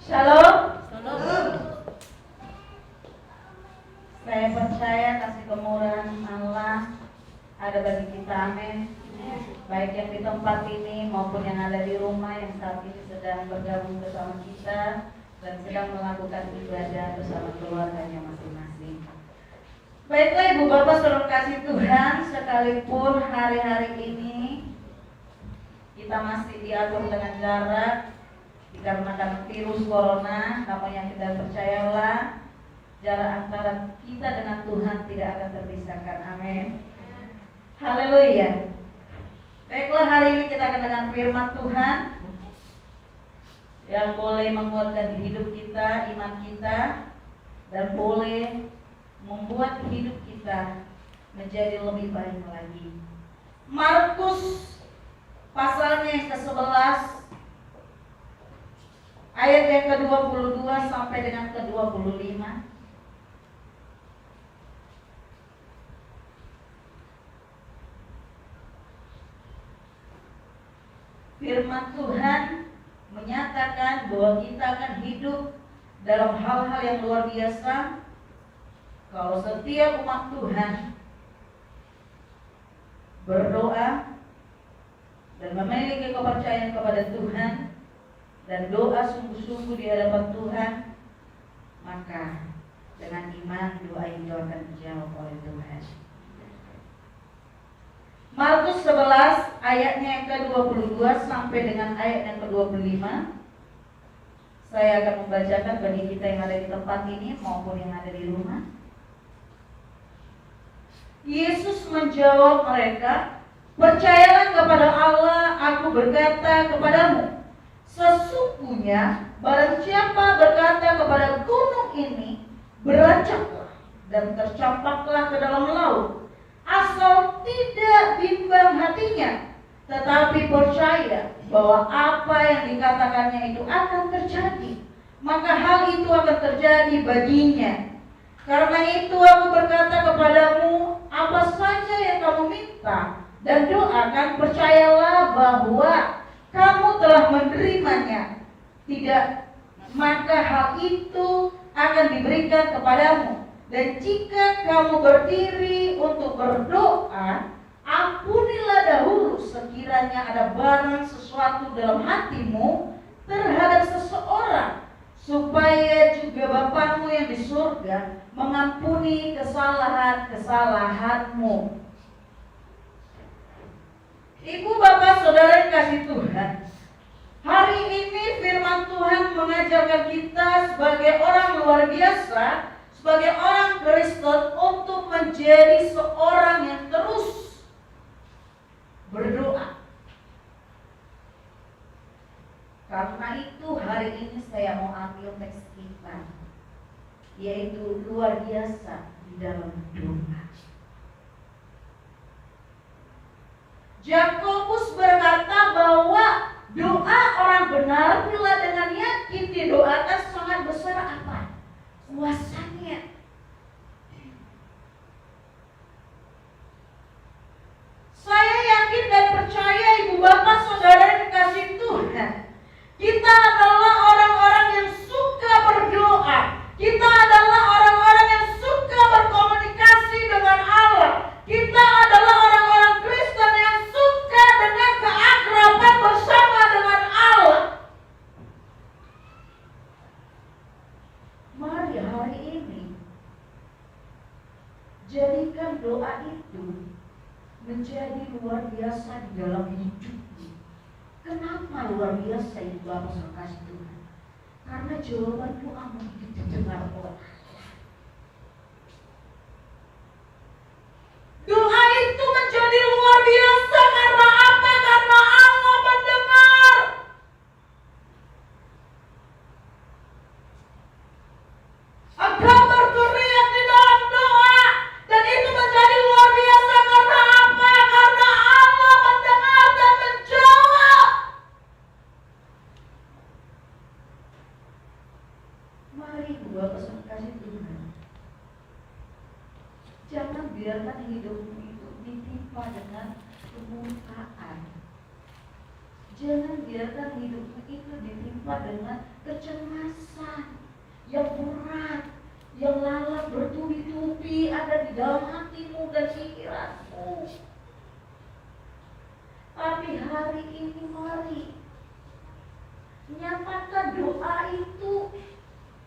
Shalom. Shalom. Saya percaya kasih kemurahan Allah ada bagi kita, amin. Baik yang di tempat ini maupun yang ada di rumah yang saat ini sedang bergabung bersama kita dan sedang melakukan ibadah bersama keluarganya masing-masing. Baiklah Ibu Bapak saudara kasih Tuhan, sekalipun hari-hari ini kita masih diatur dengan jarak dikarenakan virus corona, namun yang kita percayalah jarak antara kita dengan Tuhan tidak akan terpisahkan, amin. Haleluya. Baiklah, hari ini kita akan dengan firman Tuhan yang boleh menguatkan hidup kita, iman kita, dan boleh membuat hidup kita menjadi lebih baik lagi. Markus pasalnya yang ke-11 ayat yang ke-22 sampai dengan ke-25. Firman Tuhan menyatakan bahwa kita akan hidup dalam hal-hal yang luar biasa kalau setiap umat Tuhan berdoa dan memiliki kepercayaan kepada Tuhan dan doa sungguh-sungguh di hadapan Tuhan, maka dengan iman doa itu akan dijawab oleh Tuhan. Markus 11 ayatnya yang ke-22 sampai dengan ayat yang ke-25. Saya akan membacakan bagi kita yang ada di tempat ini maupun yang ada di rumah. Yesus menjawab mereka, "Percayalah kepada Allah, aku berkata kepadamu, sesungguhnya barang siapa berkata kepada gunung ini, berancaklah dan tercampaklah ke dalam laut, asal tidak bimbang hatinya, tetapi percaya bahwa apa yang dikatakannya itu akan terjadi, maka hal itu akan terjadi baginya. Karena itu aku berkata kepadamu, apa saja yang kamu minta dan doakan, percayalah bahwa kamu telah menerimanya, tidak, maka hal itu akan diberikan kepadamu. Dan jika kamu berdiri untuk berdoa, ampunilah dahulu sekiranya ada barang sesuatu dalam hatimu terhadap seseorang, supaya juga Bapamu yang di surga mengampuni kesalahan-kesalahanmu." Ibu bapak saudara yang kasih Tuhan, hari ini firman Tuhan mengajarkan kita sebagai orang luar biasa, sebagai orang Kristen, untuk menjadi seorang yang terus berdoa. Karena itu hari ini saya mau ambil teks kita, yaitu luar biasa di dalam doa. Yakobus berkata bahwa doa orang benar bila dengan yakin didoakan sangat besar apa? Kuasanya. Saya yakin dan percaya ibu bapak saudara yang dikasih Tuhan, kita adalah orang-orang yang suka berdoa. Kita adalah orang-orang yang suka berkomunikasi dengan Allah. Kita adalah orang-orang Kristen yang suka dengan keakraban bersama dengan Allah. Mari hari ini jadikan doa itu menjadi luar biasa di dalam hidupmu. Kenapa luar biasa itu Bapak saudara kasih Tuhan? Karena jawaban doamu itu didengar oleh Allah. Doa itu menjadi luar biasa karena apa? Karena Allah mendengar. Engkau berteriak di dalam doa, dan itu menjadi luar biasa karena apa? Karena Allah mendengar dan menjawab. Mari Bapak saudara kasih Tuhan, jangan biarkan hidupmu itu ditimpa dengan kemurkaan. Jangan biarkan hidupmu itu ditimpa dengan kecemasan yang berat, yang lalat bertubi-tubi ada di dalam hatimu dan pikiranmu. Tapi hari ini mari nyatakan doa itu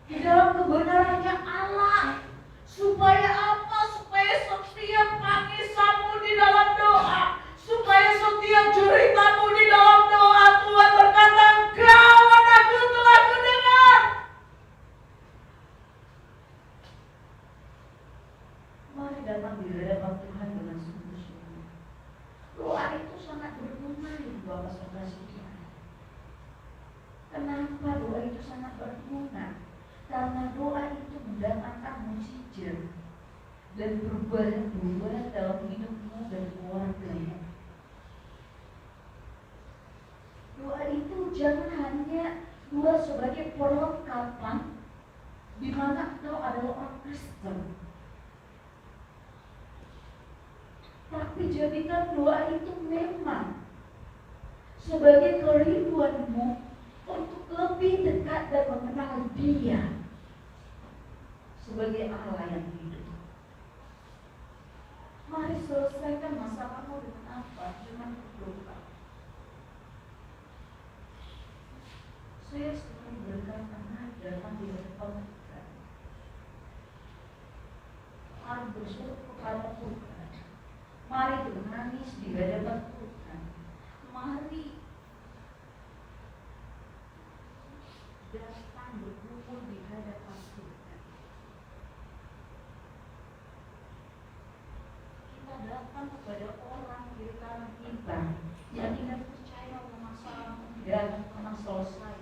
di dalam kebenarannya Allah. Supaya apa? Supaya setiap tangisanmu di dalam doa, supaya setiap jeritamu di dalam doa, Tuhan berkata, "Engkau anakku telah kudengar." Mari datang di hadapan Tuhan dengan sungguh-sungguh. Doa itu sangat berguna di Bapak Saudara sekalian. Kenapa doa itu sangat berguna? Karena doa itu mendatangkan mukjizat dan perubahan dalam hidupmu dan keluargamu. Doa itu jangan hanya doa sebagai perlengkapan di mana engkau adalah orang Kristen. Tapi jadikan doa itu memang sebagai kerinduanmu untuk lebih dekat dan mengenal Dia sebagai Allah yang hidup. Mari selesaikan masalahmu dengan apa? Dengan berdoa. Saya selalu berkata, datang di hadapan Tuhan. Mari berseru kepada Tuhan. Mari menangis di hadapan Tuhan. Mari datang berkumpul di hadapan Tuhan. Kita datang kepada orang di kanan kita yang tidak percaya bahwa masalahmu tidak akan pernah selesai.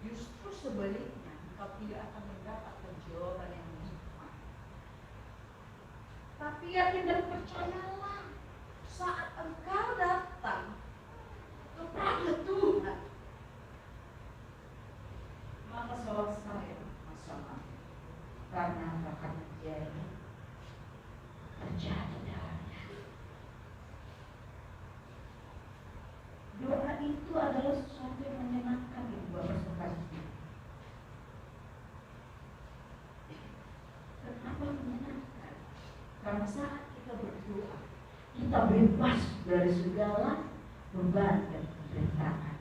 Justru sebaliknya, engkau tidak akan mendapatkan jawaban yang tepat. Tapi yakin dan percayalah, saat engkau datang kepada Tuhan, maka selesai masalah. Karena akan terjadi dalamnya. Doa itu adalah sesuatu yang menyenangkan di Bapak sekalian. Kenapa menyenangkan? Karena saat kita berdoa, kita bebas dari segala beban dan penderitaan.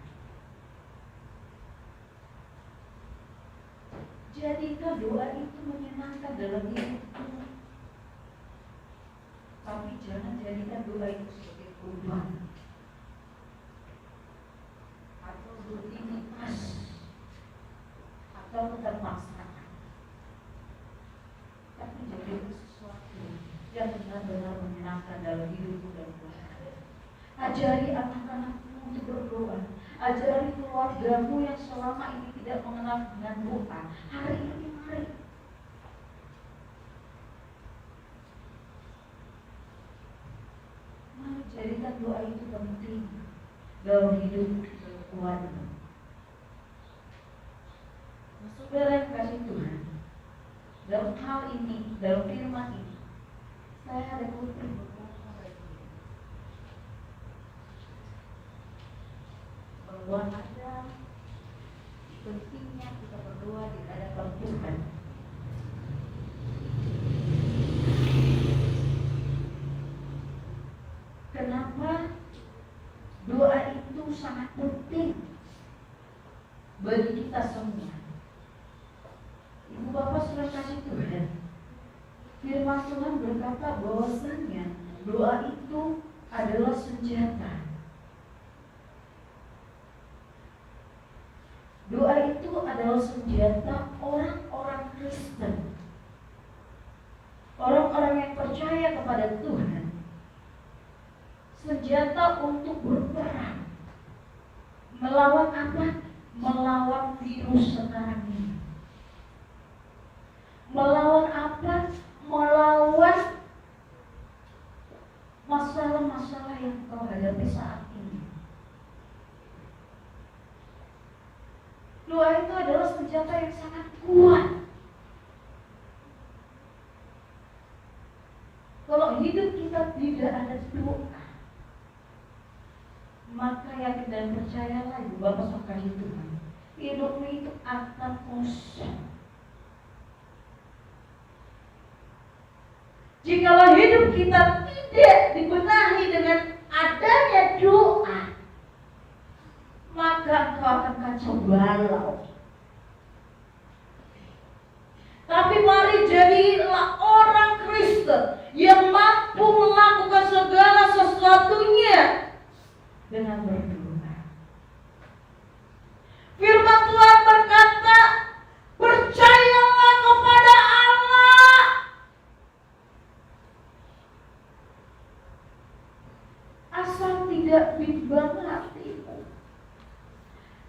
Jadikan doa itu menyenangkan dalam hidupmu. Tapi jangan jadikan doa itu sebagai beban atau rutinitas atau keterpaksaan. Tapi jadikan sesuatu yang benar-benar menyenangkan dalam hidupmu dan keluarga. Ajari anak-anakmu untuk berdoa. Ajari keluargamu yang selama ini tidak mengenal dengan doa. Hari ini mari. Mari jadikan doa itu penting dalam hidup keluarga. Saudara yang kasih Tuhan, dalam hal ini, dalam firman ini, saya ada kutip bahwa ada pentingnya kita berdoa di hadapan Tuhan. Kenapa doa itu sangat penting bagi kita semua? Ibu Bapak sudah kasih Tuhan, firman Tuhan berkata bahwasanya doa itu adalah senjata. Doa itu adalah senjata orang-orang Kristen, orang-orang yang percaya kepada Tuhan. Senjata untuk berperang melawan apa? Melawan virus sekarang ini. Melawan apa? Melawan masalah-masalah yang kau hadapi saat ini. Doa itu adalah senjata yang sangat kuat. Kalau hidup kita tidak ada doa, percayalah Ibu Bapak saudara Tuhan, hidupmu itu akan kosong. Jikalau hidup kita tidak dibenahi dengan adanya doa, maka engkau akan kacau balau. Tapi mari jadilah orang Kristen yang mampu melakukan segala sesuatunya dengan berdoa. Firman Tuhan berkata, percayalah kepada Allah. Asal tidak bimbang hatimu.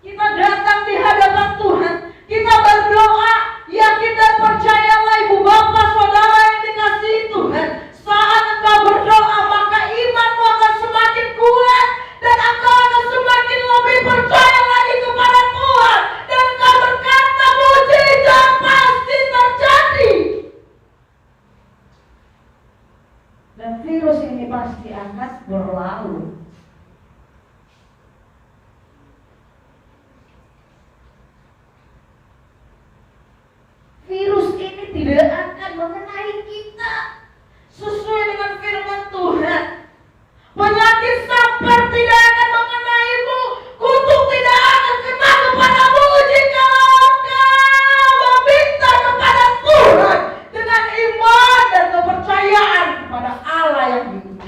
Kita datang di hadapan Tuhan, kita berdoa, yakin dan percayalah Ibu Bapak Saudara yang dikasihi Tuhan. Saat engkau berdoa, maka imanmu akan semakin kuat dan engkau akan semakin lebih percaya lagi kepada Tuhan, dan engkau berkata mujizat pasti terjadi. Dan virus ini pasti akan berlalu. Virus ini tidak akan mengenai kita. Sesuai dengan firman Tuhan, penyakit sampar tidak akan mengenaimu, kutuk tidak akan kena kepadamu jika engkau meminta kepada Tuhan dengan iman dan kepercayaan kepada Allah yang hidup.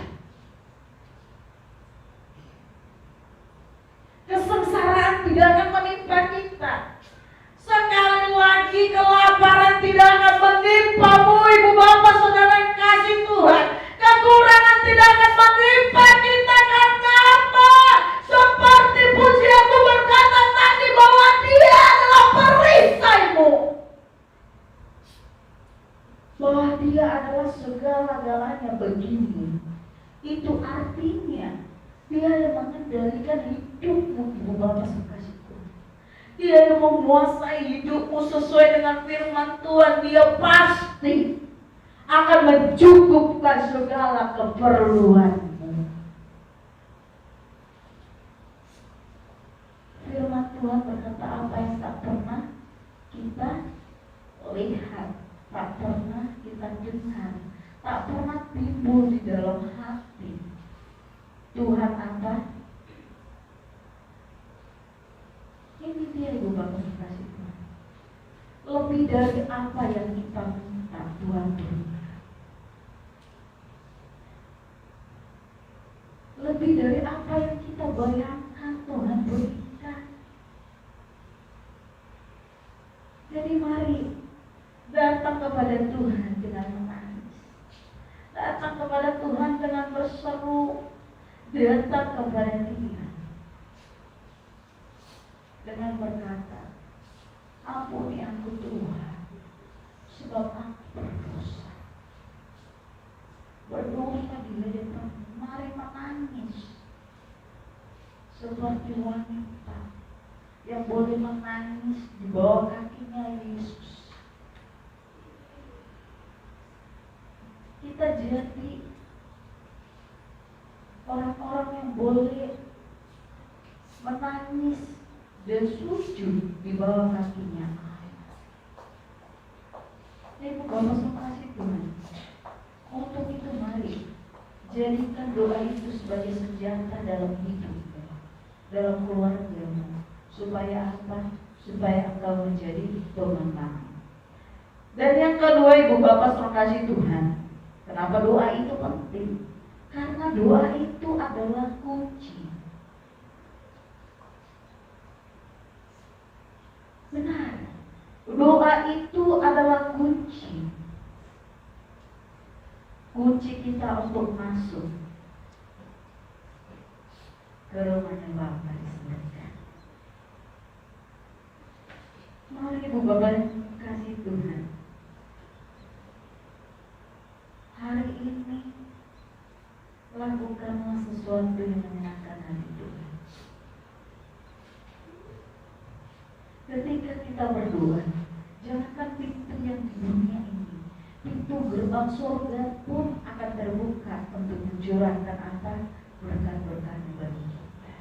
Kesengsaraan tidak akan menimpa kita. Sekali lagi kelaparan tidak akan menimpamu Ibu Bapak Saudara yang kasih Tuhan. Kekurangan tidak akan menimpa kita. Karena apa? Seperti pujianmu berkata tadi bahwa Dia adalah perisaimu, bahwa Dia adalah segala-galanya bagimu. Itu artinya Dia yang mengendalikan hidupmu Ibu Bapak Saudara. Dia yang menguasai hidupmu sesuai dengan firman Tuhan. Dia pasti akan mencukupkan segala keperluanmu. Firman Tuhan berkata, apa yang tak pernah kita lihat, tak pernah kita dengar, tak pernah timbul di dalam hati Tuhan apa? Ini dia Ibu Bapak kasih Tuhan. Lebih dari apa yang kita minta, Tuhan berikan. Lebih dari apa yang kita bayangkan, Tuhan berikan. Jadi mari datang kepada Tuhan dengan menangis, datang kepada Tuhan dengan berseru, datang kepada Dia dengan berkata, ampuni aku Tuhan, sebab aku berdosa. Berdosa di hadapan-Mu. Mari menangis seperti wanita yang boleh menangis di bawah kakinya Yesus. Kita jadi orang-orang yang boleh menangis dan sujud di bawah kakinya. Ibu Bapak kasih Tuhan. Untuk itu mari jadikan doa itu sebagai senjata dalam hidup, dalam keluargamu. Supaya apa? Supaya engkau menjadi pemenang. Dan yang kedua Ibu Bapak kasih Tuhan. Kenapa doa itu penting? Karena doa itu adalah kunci. Benar, doa itu adalah kunci. Kunci kita untuk masuk ke rumahnya Bapa di surga. Mari Ibu Bapak kasih Tuhan, hari ini lakukanlah sesuatu yang menyenangkan hati Tuhan. Ketika kita berdoa, jangankan pintu yang di dunia ini, pintu gerbang surga pun akan terbuka untuk mencurahkan apa? Berkat-berkat bagi kita.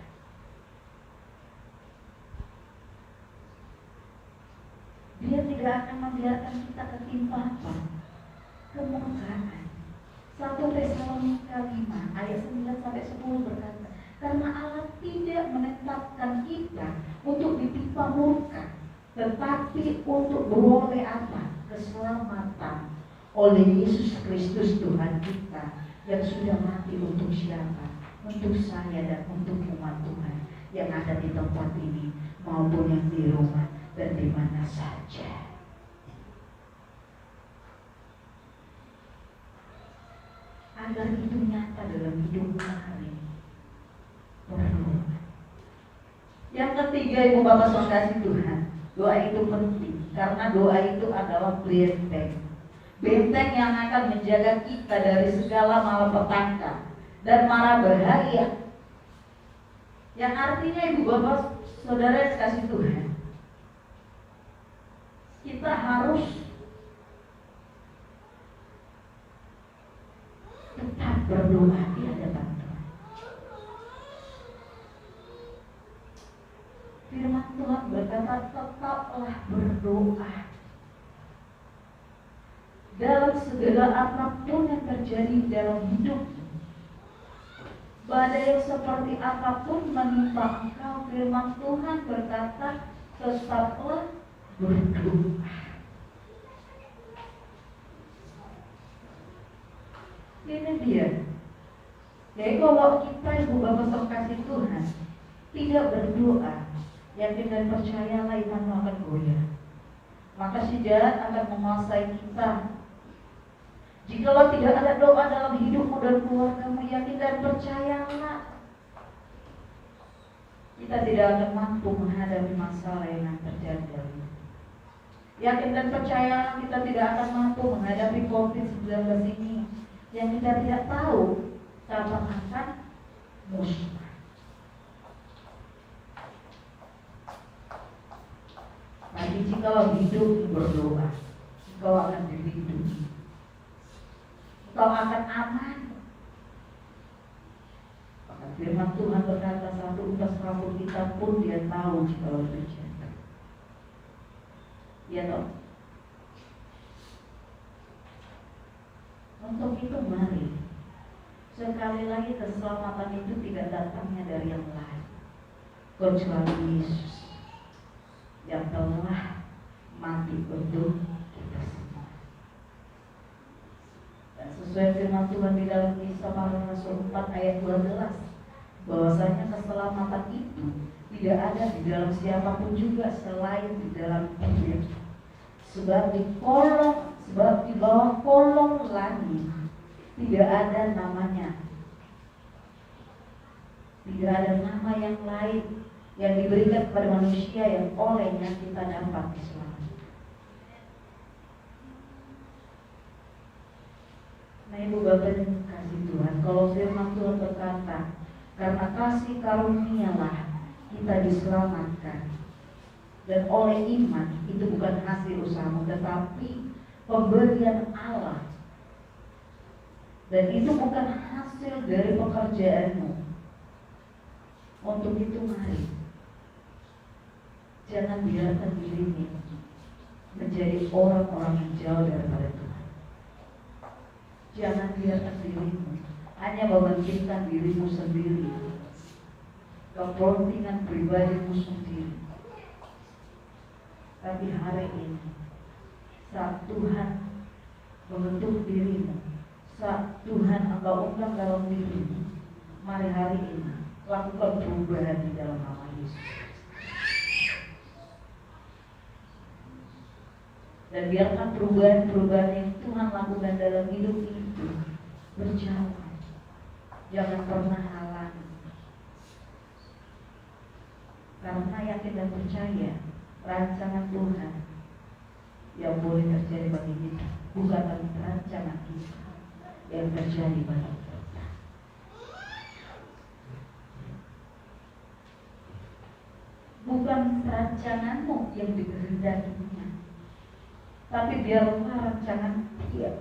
Dia tidak akan membiarkan kita ketimpa apa? Kemurkaan. 1 Tesalonika 5 ayat 9 sampai 10 berkata, karena Allah tidak menetapkan kita untuk ditimpa murka, tetapi untuk beroleh apa? Keselamatan oleh Yesus Kristus Tuhan kita, yang sudah mati untuk siapa? Untuk saya dan untuk umat Tuhan yang ada di tempat ini maupun yang di rumah dan di mana saja. Agar itu nyata dalam hidup hari ini, berdoa. Yang ketiga, Ibu Bapak Saudara kasih Tuhan, doa itu penting karena doa itu adalah benteng yang akan menjaga kita dari segala malapetaka dan mara bahaya. Yang artinya, Ibu Bapak Saudara kasih Tuhan, kita harus tetap berdoa di hadapan Tuhan. Firman Tuhan berkata, tetaplah berdoa dalam segala apapun yang terjadi dalam hidup. Badai seperti apapun menimpa engkau, firman Tuhan berkata, tetaplah berdoa. Ini dia. Jadi kalau kita, Ibu Bapak Saudara kasih Tuhan, tidak berdoa, yakin dan percayalah imanmu akan goyah. Maka si jahat akan menguasai kita. Jikalau tidak ada doa dalam hidupmu dan keluargamu, yakin dan percayalah, kita tidak akan mampu menghadapi masalah yang terjadi. Yakin dan percayalah, kita tidak akan mampu menghadapi COVID-19 ini yang kita tidak tahu kapan akan musnah. Tapi jikalau hidup berdoa, engkau akan dilindungi, engkau akan aman. Maka firman Tuhan berkata, 1 utas rambut kita pun Dia tahu jikalau terjadi. Ya toh. Untuk itu mari, sekali lagi keselamatan itu tidak datangnya dari yang lain kecuali Yesus yang telah mati untuk kita semua. Dan sesuai firman Tuhan di dalam Kisah Para Rasul 4 ayat 12, bahwasanya keselamatan itu tidak ada di dalam siapapun juga selain di dalam Dia. Sebab di bawah kolong langit tidak ada namanya, tidak ada nama yang lain yang diberikan kepada manusia yang olehnya kita dapat diselamatkan. Nah, Ibu Bapak yang kasih Tuhan, kalau firman Tuhan berkata, karena kasih karunialah kita diselamatkan, dan oleh iman, itu bukan hasil usahamu, tetapi pemberian Allah. Dan itu bukan hasil dari pekerjaanmu. Untuk itu mari, jangan biarkan dirimu menjadi orang-orang yang jauh daripada Tuhan. Jangan biarkan dirimu hanya mementingkan dirimu sendiri, kepentingan pribadimu sendiri. Tapi hari ini, saat Tuhan membentuk dirimu, saat Tuhan engkau ungkap dalam dirimu, mari hari ini lakukan perubahan di dalam nama Yesus. Dan biarkan perubahan-perubahan yang Tuhan lakukan dalam hidup itu berjalan. Jangan pernah halangi. Karena yakin dan percaya, rancangan Tuhan yang boleh terjadi bagi kita bukan rancangan kita yang terjadi bagi kita. Bukan rancanganmu yang dikehendakinya, tapi biarlah rancangan Dia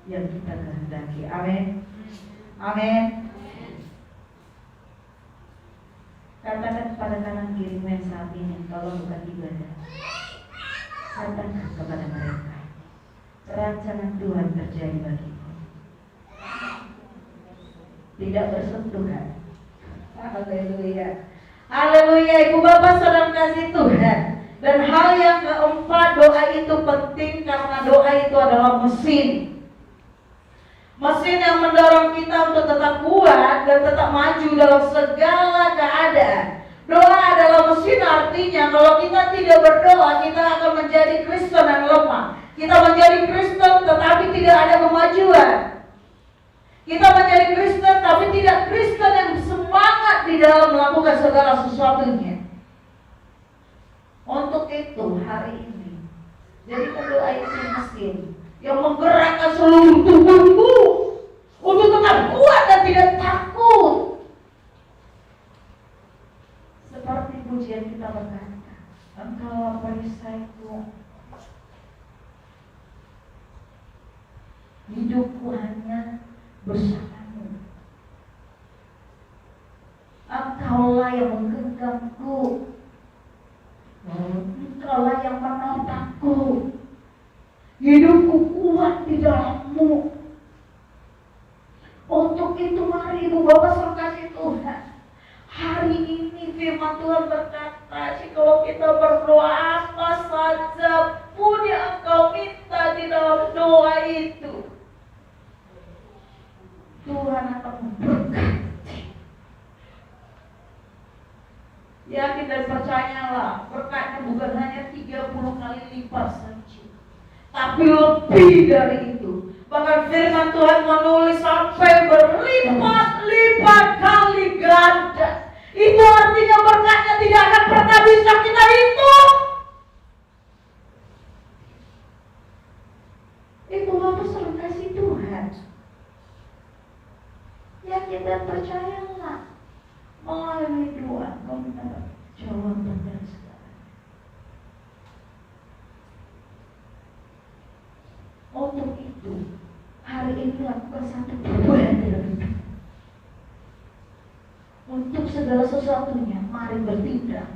yang kita kehendaki. Amin. Amin. Katakan kepada kanan kirimu yang saat ini, kalau bukan ibadah, Katakan kepada mereka, rancangan Tuhan terjadi bagimu. Tidak bersentuhan. Haleluya. Haleluya. Ibu bapak saudara kasih Tuhan. Dan hal yang keempat, doa itu penting karena doa itu adalah mesin. Mesin yang mendorong kita untuk tetap kuat dan tetap maju dalam segala keadaan. Doa adalah mesin, artinya kalau kita tidak berdoa, kita akan menjadi Kristen yang lemah. Kita menjadi Kristen tetapi tidak ada kemajuan. Kita menjadi Kristen tapi tidak Kristen yang semangat di dalam melakukan segala sesuatunya. Untuk itu hari ini, jadikan doa itu mesin yang menggerakkan seluruh tubuhmu untuk tetap kuat dan tidak takut. Seperti pujian kita berkata, Engkau perisaiku, hidupku hanya bersamamu. Engkaulah yang menggenggamku, Engkaulah yang menopangku. Hidupku kuat di dalam-Mu. Untuk itu mari ibu bapak saudara kasih Tuhan, hari ini firman Tuhan berkata, jikalau kita berdoa apa saja pun yang engkau minta di dalam doa itu, Tuhan akan memberkati. Yakin dan percayalah, berkatnya bukan hanya 30 kali lipat saja, tapi lebih dari itu. Bahkan firman Tuhan menulis sampai berlipat-lipat kali ganda. Itu artinya berkatnya tidak akan pernah bisa kita hitung. Itu bapak selalu kasih Tuhan. Yakin dan percayalah, melalui doa kau mendapat jawaban dan segala. Untuk itu, hari ini lakukan satu perubahan dalam hidup. Untuk segala sesuatunya, mari bertindak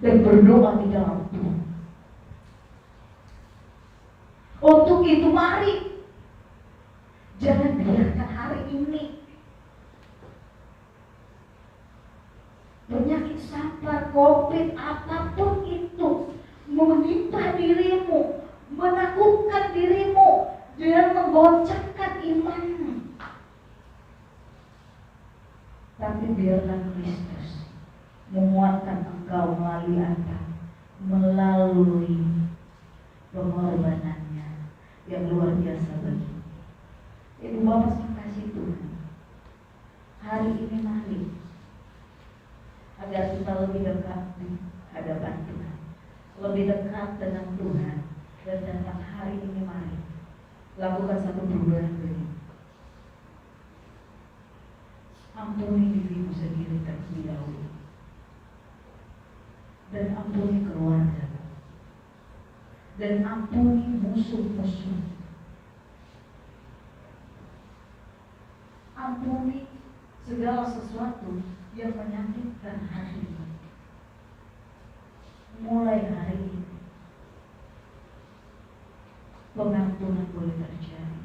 dan berdoa di dalam Tuhan. Untuk itu, mari jangan biarkan hari ini penyakit sampar, COVID, apapun itu menimpa dirimu, menakutkan dirimu dan menggoncangkan imanmu. Tapi biarlah Kristus menguatkan engkau melalui apa? Melalui pengorbanannya yang luar biasa bagimu. Ibu bapak saya kasih Tuhan, hari ini mari agar kita lebih dekat di hadapan Tuhan, lebih dekat dengan Tuhan, dan datang hari ini mari lakukan satu perubahan begini. Ampuni dirimu sendiri terlebih dahulu, dan ampuni keluarga, dan ampuni musuh-musuh. Ampuni segala sesuatu yang menyakitkan hatimu. Mulai hari ini pengampunan boleh terjadi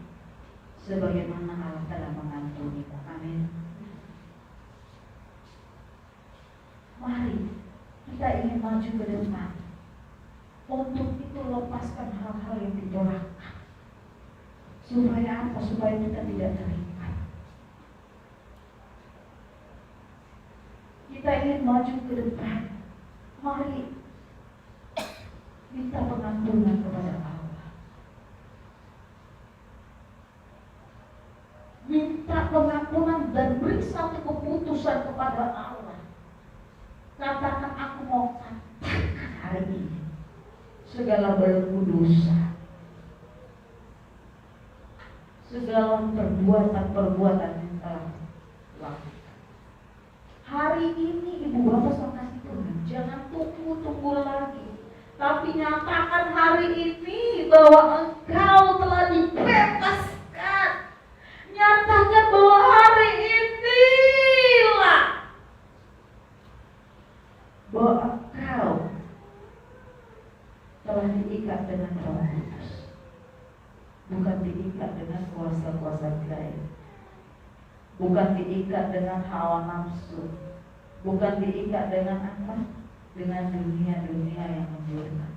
sebagaimana Allah telah mengampuni. Amin. Mari kita ingin maju ke depan. Untuk itu lepaskan hal-hal yang ditolakkan. Supaya apa? Supaya kita tidak terikat. Kita ingin maju ke depan. Mari minta pengampunan kepada Allah. Minta pengampunan dan beri satu keputusan kepada Allah. Katakan, aku mau katakan hari ini segala belenggu dosa, segala perbuatan-perbuatan yang telah lakukan. Hari ini ibu bapak saya kasih Tuhan, jangan tunggu lagi, tapi nyatakan hari ini bahwa engkau telah dibebaskan. Nyatakan bahwa hari inilah bahwa engkau telah adalah diikat dengan Roh Kudus, bukan diikat dengan kuasa-kuasa gaib, bukan diikat dengan hawa nafsu, bukan diikat dengan apa? Dengan dunia-dunia yang menjurkan,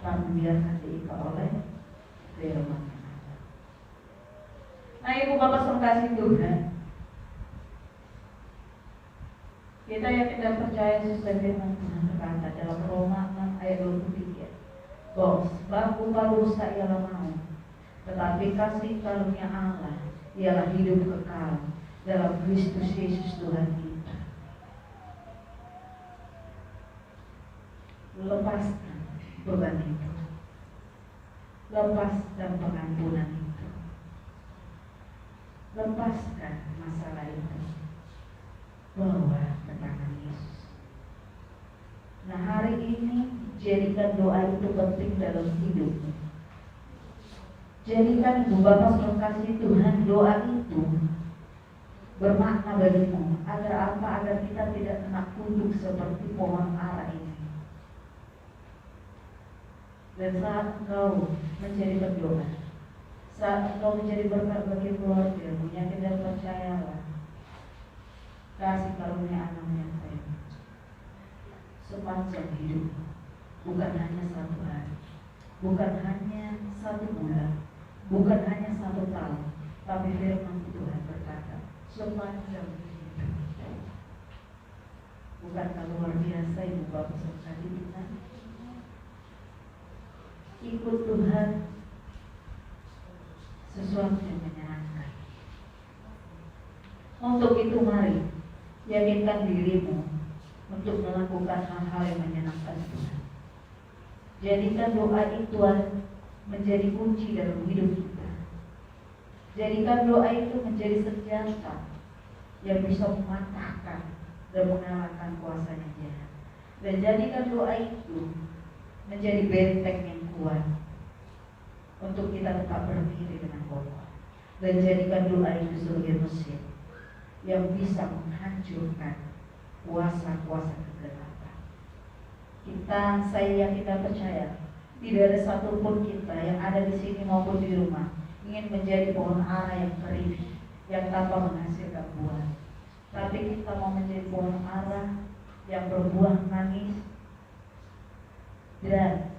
tapi biarkan diikat oleh firman Allah. Nah, Ibu Bapak sekasih Tuhan, kita yang tidak percaya sesuai dengan Tuhan berkata dalam Roma 6 ayat 23, bahwa sebab upah dosa ialah maut, tetapi kasih karunia Allah ialah hidup kekal dalam Kristus Yesus Tuhan kita. Lepaskan beban itu, lepaskan pengampunan itu, lepaskan masalah itu, bawa ke tangan Yesus. Nah, hari ini jadikan doa itu penting dalam hidupmu. Jadikan Ibu Bapak sekasih Tuhan doa itu bermakna bagimu. Agar apa? Agar kita tidak kena kutuk seperti pohon ara ini. Dan saat engkau menjadi berdoa, saat engkau menjadi berkat bagi keluargamu, yakin dan percayalah, kasih karunia anak yang sayang sepanjang hidup, bukan hanya satu hari, bukan hanya satu bulan, bukan hanya satu tahun, tapi firman Tuhan berkata sepanjang hidup. Bukankah luar biasa Ibu Bapak sekalian Tuhan? Ikut Tuhan sesuatu yang menyenangkan. Untuk itu mari yakinkan dirimu untuk melakukan hal-hal yang menyenangkan Tuhan. Jadikan doa itu menjadi kunci dalam hidup kita. Jadikan doa itu menjadi senjata yang bisa mematahkan dan mengalahkan kuasanya jahat. Dan jadikan doa itu menjadi benteng yang kuat untuk kita tetap berdiri dengan kokoh. Dan jadikan doa itu sebagai mesin yang bisa menghancurkan kuasa-kuasa kegelapan. Saya yang kita percaya, tidak ada satupun kita yang ada di sini maupun di rumah ingin menjadi pohon ara yang kering, yang tanpa menghasilkan buah. Tapi kita mau menjadi pohon ara yang berbuah manis dan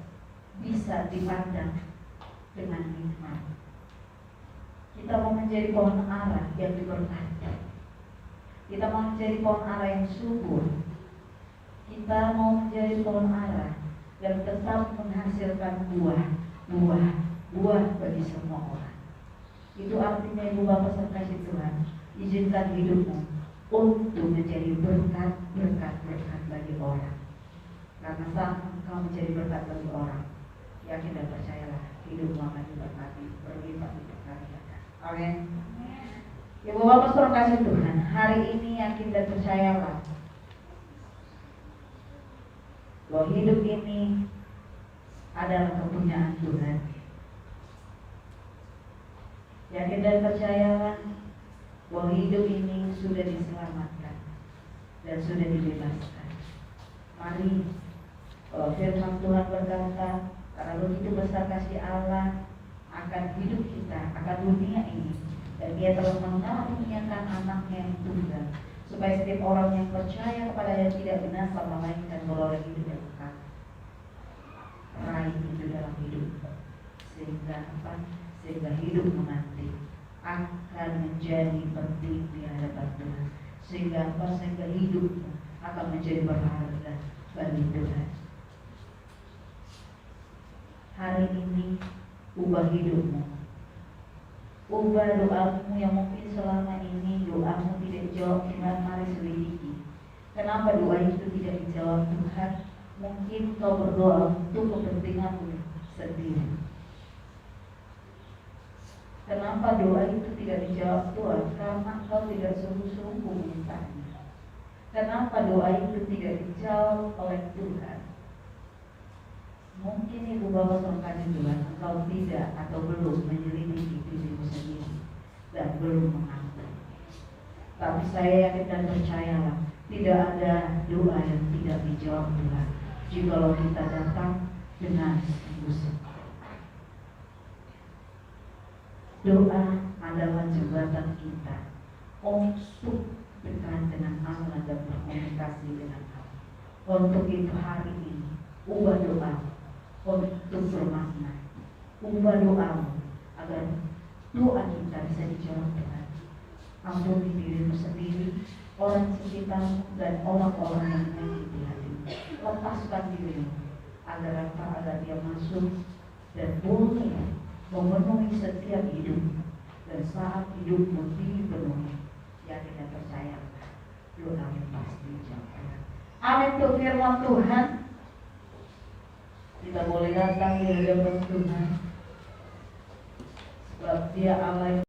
bisa dipandang dengan nikmat. Kita mau menjadi pohon ara yang diberkati. Kita mau menjadi pohon ara yang subur. Kita mau menjadi pohon ara yang tetap menghasilkan buah bagi semua orang. Itu artinya Ibu Bapak sekasih Tuhan, izinkan hidupmu untuk menjadi berkat bagi orang. Karena saat engkau menjadi berkat bagi orang, yakin dan percayalah hidupmu akan diberkati berlipat-lipat kali ganda. Amin. Ibu Bapak sekasih Tuhan, hari ini yakin dan percayalah bahwa hidup ini adalah kepunyaan Tuhan. Yakin dan percayalah bahwa hidup ini sudah diselamatkan dan sudah dibebaskan. Mari, firman Tuhan berkata, karena begitu besar kasih Allah akan hidup kita, akan dunia ini, dan Dia telah mengaruniakan anaknya yang tunggal, supaya setiap orang yang percaya kepada Dia tidak binasa melainkan beroleh hidup yang kekal. Raih itu dalam hidup, sehingga hidup nanti akan menjadi penting di hadapan Tuhan, sehingga hidupmu akan menjadi berharga bagi Tuhan. Hari ini ubah hidupmu, ubah doamu yang mungkin selama ini doamu tidak dijawab. Mari selidiki kenapa doa itu tidak dijawab Tuhan. Mungkin kau berdoa untuk kepentinganmu sendiri. Kenapa doa itu tidak dijawab Tuhan? Karena kau tidak sungguh-sungguh memintanya. Kenapa doa itu tidak dijawab oleh Tuhan? Mungkin Ibu Bapak sekalian Tuhan, engkau tidak atau belum menyelidiki dirimu sendiri dan belum mengampuni. Tapi saya yakin dan percayalah, tidak ada doa yang tidak dijawab Tuhan. Jikalau kita datang dengan busuk. Doa adalah jembatan kita untuk dekat dengan Allah dan berkomunikasi dengan Allah. Untuk itu hari ini ubah doa untuk bermakna. Ubah doamu agar doa kita bisa dijawab Tuhan. Ampuni dirimu sendiri, orang sekitarmu, dan orang-orang yang menyakiti hatimu. Lepaskan dirimu agar apa? Agar dia masuk dan boleh memenuhi setiap hidup. Dan saat hidupmu dipenuhi, yakin dan percaya doamu pasti dijawab. Amin. Untuk firman Tuhan, kita boleh datang di hadapan Tuhan sebab Dia Allah